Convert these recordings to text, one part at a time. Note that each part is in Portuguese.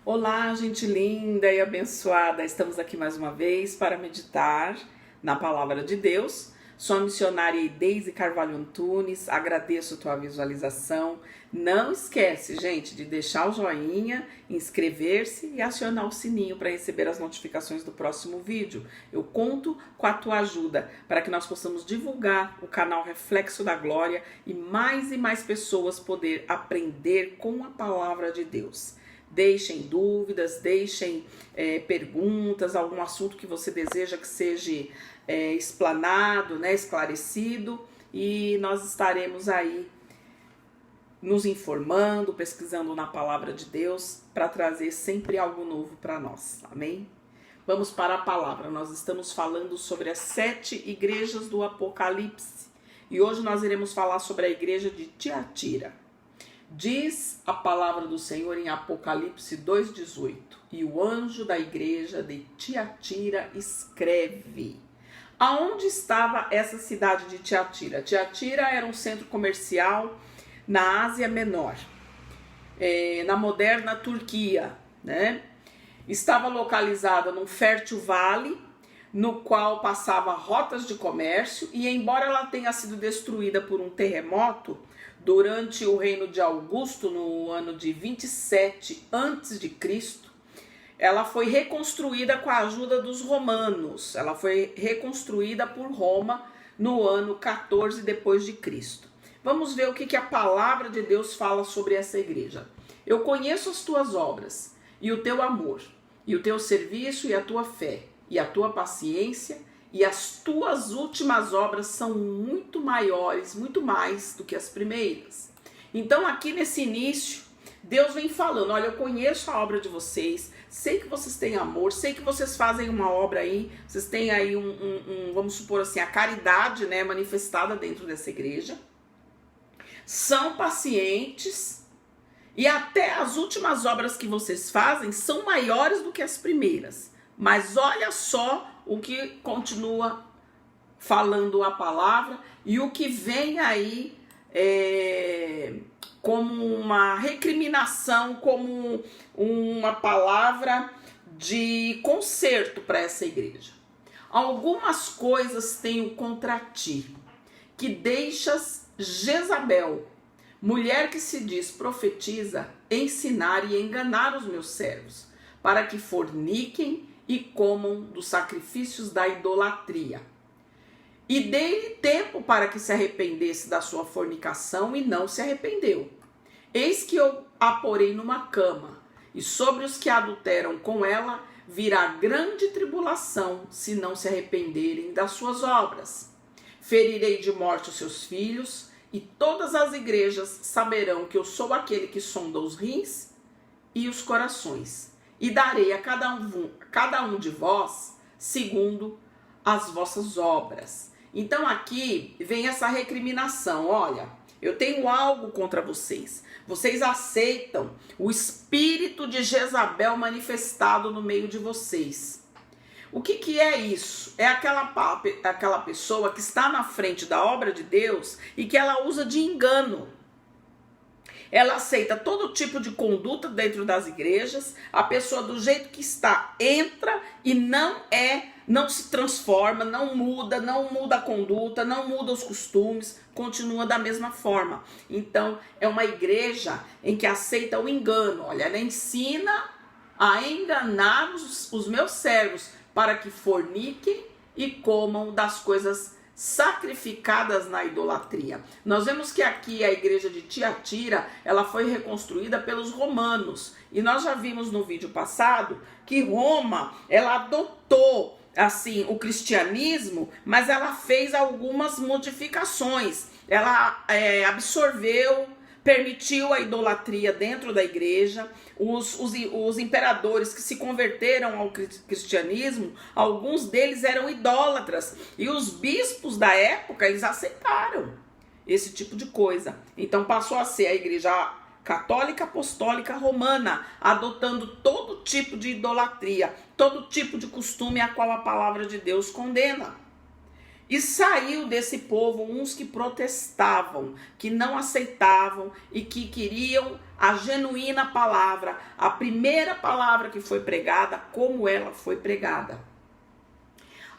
Olá, gente linda e abençoada! Estamos aqui mais uma vez para meditar na Palavra de Deus. Sou a missionária Deise Carvalho Antunes, agradeço a tua visualização. Não esquece, gente, de deixar o joinha, inscrever-se e acionar o sininho para receber as notificações do próximo vídeo. Eu conto com a tua ajuda para que nós possamos divulgar o canal Reflexo da Glória e mais pessoas poder aprender com a Palavra de Deus. Deixem dúvidas, deixem perguntas, algum assunto que você deseja que seja explanado, esclarecido, e nós estaremos aí nos informando, pesquisando na Palavra de Deus para trazer sempre algo novo para nós, amém? Vamos para a palavra. Nós estamos falando sobre as 7 igrejas do Apocalipse e hoje nós iremos falar sobre a igreja de Tiatira. Diz a palavra do Senhor em Apocalipse 2,18: e o anjo da igreja de Tiatira escreve. Aonde estava essa cidade de Tiatira? Tiatira era um centro comercial na Ásia Menor, na moderna Turquia, Estava localizada num fértil vale, no qual passava rotas de comércio, e embora ela tenha sido destruída por um terremoto durante o reino de Augusto, no ano de 27 a.C., ela foi reconstruída com a ajuda dos romanos. Ela foi reconstruída por Roma no ano 14 depois de Cristo. Vamos ver o que a palavra de Deus fala sobre essa igreja. Eu conheço as tuas obras, e o teu amor, e o teu serviço, e a tua fé, e a tua paciência, e as tuas últimas obras são muito maiores, muito mais do que as primeiras. Então aqui nesse início, Deus vem falando, olha, eu conheço a obra de vocês, sei que vocês têm amor, sei que vocês fazem uma obra aí, vocês têm aí vamos supor assim, a caridade, manifestada dentro dessa igreja. São pacientes e até as últimas obras que vocês fazem são maiores do que as primeiras. Mas olha só o que continua falando a palavra e o que vem aí como uma recriminação, como uma palavra de conserto para essa igreja. Algumas coisas tenho contra ti, que deixas Jezabel, mulher que se diz profetiza, ensinar e enganar os meus servos, para que forniquem e comam dos sacrifícios da idolatria. E dei-lhe tempo para que se arrependesse da sua fornicação, e não se arrependeu. Eis que eu a porei numa cama, e sobre os que adulteram com ela virá grande tribulação, se não se arrependerem das suas obras. Ferirei de morte os seus filhos, e todas as igrejas saberão que eu sou aquele que sonda os rins e os corações. E darei a cada um de vós segundo as vossas obras. Então aqui vem essa recriminação. Olha, eu tenho algo contra vocês. Vocês aceitam o espírito de Jezabel manifestado no meio de vocês. O que é isso? É aquela pessoa que está na frente da obra de Deus e que ela usa de engano. Ela aceita todo tipo de conduta dentro das igrejas. A pessoa do jeito que está, entra e não se transforma, não muda a conduta, não muda os costumes, continua da mesma forma. Então, é uma igreja em que aceita o engano. Olha, ela ensina a enganar os meus servos para que forniquem e comam das coisas sacrificadas na idolatria. Nós vemos que aqui a igreja de Tiatira, ela foi reconstruída pelos romanos, e nós já vimos no vídeo passado que Roma, ela adotou assim o cristianismo, mas ela fez algumas modificações. Ela permitiu a idolatria dentro da igreja. Os imperadores que se converteram ao cristianismo, alguns deles eram idólatras, e os bispos da época, eles aceitaram esse tipo de coisa. Então passou a ser a igreja católica apostólica romana, adotando todo tipo de idolatria, todo tipo de costume a qual a palavra de Deus condena. E saiu desse povo uns que protestavam, que não aceitavam e que queriam a genuína palavra, a primeira palavra que foi pregada, como ela foi pregada.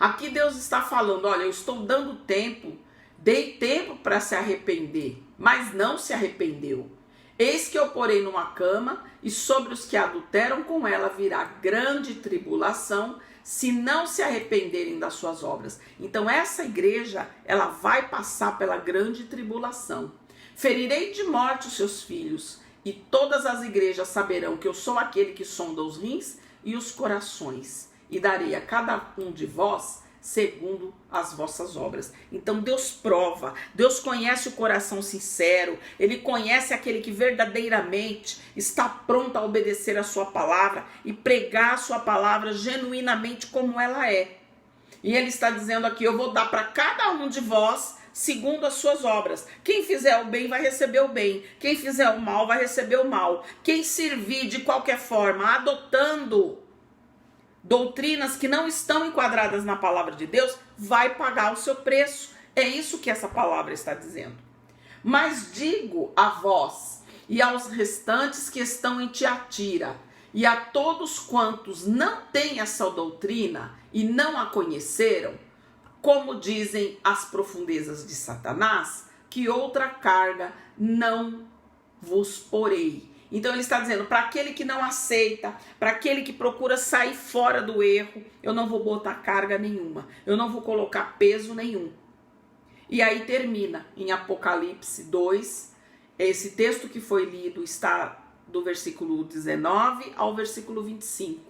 Aqui Deus está falando, olha, eu estou dando tempo, dei tempo para se arrepender, mas não se arrependeu. Eis que eu porei numa cama, e sobre os que adulteram com ela virá grande tribulação, se não se arrependerem das suas obras. Então essa igreja, ela vai passar pela grande tribulação. Ferirei de morte os seus filhos, e todas as igrejas saberão que eu sou aquele que sonda os rins e os corações, e darei a cada um de vós segundo as vossas obras. Então Deus prova, Deus conhece o coração sincero, Ele conhece aquele que verdadeiramente está pronto a obedecer a sua palavra e pregar a sua palavra genuinamente como ela é. E Ele está dizendo aqui, eu vou dar para cada um de vós segundo as suas obras. Quem fizer o bem vai receber o bem, quem fizer o mal vai receber o mal. Quem servir de qualquer forma, adotando doutrinas que não estão enquadradas na palavra de Deus, vai pagar o seu preço. É isso que essa palavra está dizendo. Mas digo a vós e aos restantes que estão em Tiatira, e a todos quantos não têm essa doutrina e não a conheceram, como dizem as profundezas de Satanás, que outra carga não vos porei. Então ele está dizendo, para aquele que não aceita, para aquele que procura sair fora do erro, eu não vou botar carga nenhuma, eu não vou colocar peso nenhum. E aí termina em Apocalipse 2, esse texto que foi lido está do versículo 19 ao versículo 25.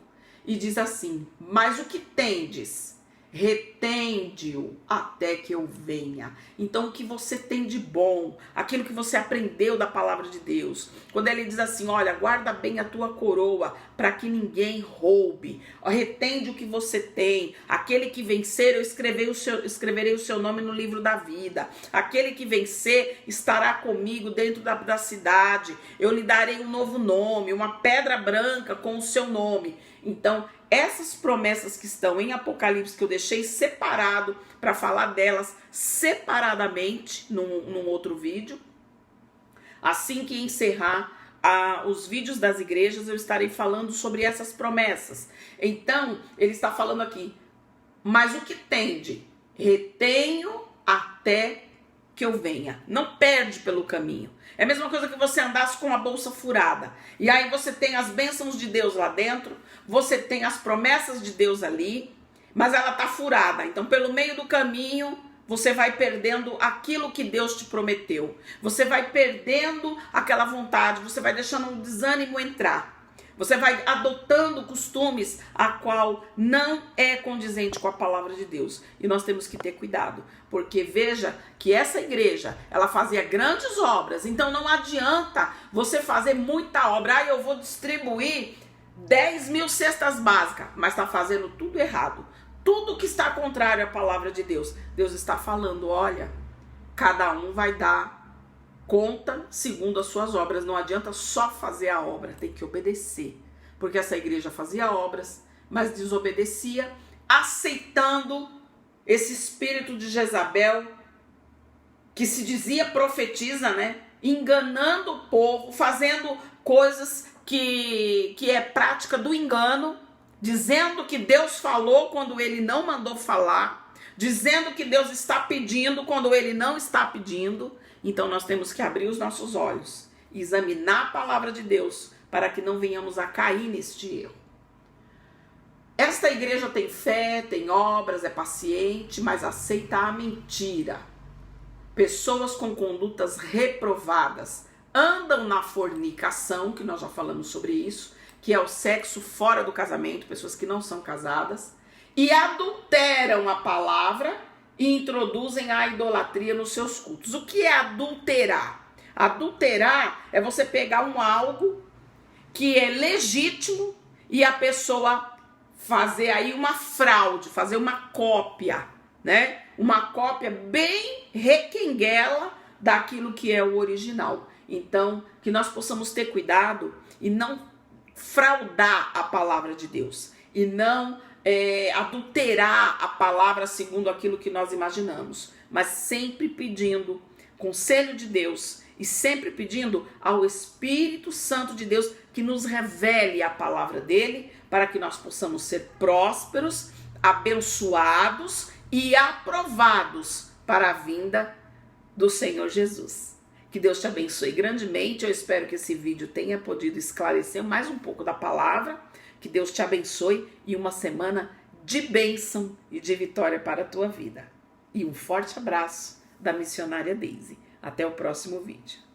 E diz assim, mas o que tendes? Retende-o até que eu venha. Então o que você tem de bom, aquilo que você aprendeu da palavra de Deus, quando ele diz assim, olha, guarda bem a tua coroa para que ninguém roube, retende o que você tem, aquele que vencer eu escreverei o seu nome no livro da vida, aquele que vencer estará comigo dentro da cidade, eu lhe darei um novo nome, uma pedra branca com o seu nome. Então essas promessas que estão em Apocalipse, que eu deixei separado para falar delas separadamente num outro vídeo, assim que encerrar os vídeos das igrejas, eu estarei falando sobre essas promessas. Então, ele está falando aqui, mas o que tende? Retenho até que eu venha. Não perde pelo caminho. É a mesma coisa que você andasse com a bolsa furada. E aí você tem as bênçãos de Deus lá dentro, você tem as promessas de Deus ali, mas ela está furada. Então, pelo meio do caminho, você vai perdendo aquilo que Deus te prometeu. Você vai perdendo aquela vontade, você vai deixando o desânimo entrar. Você vai adotando costumes a qual não é condizente com a palavra de Deus. E nós temos que ter cuidado. Porque veja que essa igreja, ela fazia grandes obras. Então não adianta você fazer muita obra. Ah, eu vou distribuir 10.000 cestas básicas. Mas está fazendo tudo errado. Tudo que está contrário à palavra de Deus. Deus está falando, olha, cada um vai dar conta segundo as suas obras. Não adianta só fazer a obra, tem que obedecer. Porque essa igreja fazia obras, mas desobedecia, aceitando esse espírito de Jezabel, que se dizia profetiza, né? Enganando o povo, fazendo coisas que é prática do engano, dizendo que Deus falou quando ele não mandou falar, dizendo que Deus está pedindo quando ele não está pedindo. Então nós temos que abrir os nossos olhos, examinar a palavra de Deus, para que não venhamos a cair neste erro. Esta igreja tem fé, tem obras, é paciente, mas aceita a mentira. Pessoas com condutas reprovadas andam na fornicação, que nós já falamos sobre isso, que é o sexo fora do casamento, pessoas que não são casadas, e adulteram a palavra e introduzem a idolatria nos seus cultos. O que é adulterar? Adulterar é você pegar algo que é legítimo e a pessoa fazer aí uma fraude, fazer uma cópia, né? Uma cópia bem requenguela daquilo que é o original. Então, que nós possamos ter cuidado e não fraudar a palavra de Deus. E não adulterar a palavra segundo aquilo que nós imaginamos, mas sempre pedindo conselho de Deus e sempre pedindo ao Espírito Santo de Deus que nos revele a palavra dele, para que nós possamos ser prósperos, abençoados e aprovados para a vinda do Senhor Jesus. Que Deus te abençoe grandemente. Eu espero que esse vídeo tenha podido esclarecer mais um pouco da palavra. Que Deus te abençoe e uma semana de bênção e de vitória para a tua vida. E um forte abraço da missionária Daisy. Até o próximo vídeo.